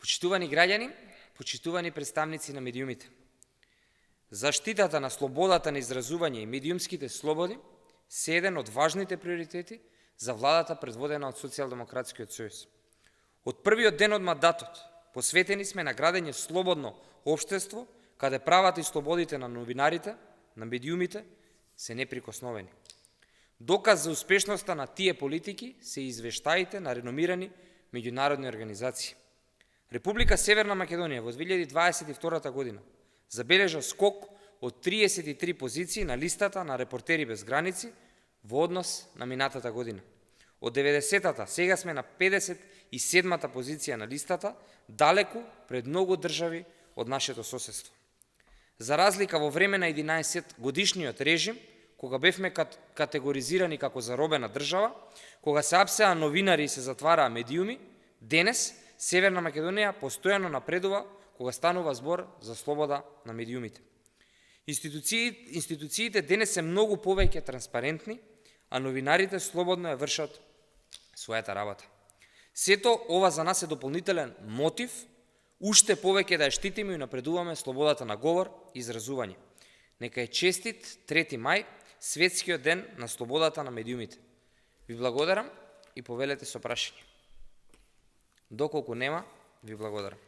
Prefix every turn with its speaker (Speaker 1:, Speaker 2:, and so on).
Speaker 1: Почитувани граѓани, почитувани представници на медиумите, заштитата на слободата на изразување и медиумските слободи се еден од важните приоритети за владата предводена од Социјалдемократскиот сојуз. Од првиот ден од мандатот посветени сме на градење слободно општество, каде правата и слободите на новинарите, на медиумите се неприкосновени. Доказ за успешноста на тие политики се извештаите на реномирани меѓународни организации. Република Северна Македонија во 2022 година забележа скок од 33 позиции на листата на Репортери без граници во однос на минатата година. Од 90-та сега сме на 57-та позиција на листата, далеку пред многу држави од нашето соседство. За разлика во време на 11-годишниот режим, кога бевме категоризирани како заробена држава, кога се апсеа новинари и се затвараа медиуми, денес Северна Македонија постојано напредува кога станува збор за слобода на медиумите. Институциите денес се многу повеќе транспарентни, а новинарите слободно ја вршат својата работа. Сето ова за нас е дополнителен мотив уште повеќе да ја штитиме и напредуваме слободата на говор и изразување. Нека е честит 3 мај, светскиот ден на слободата на медиумите. Ви благодарам и повелете со прашање. Доколку нема, ви благодарам.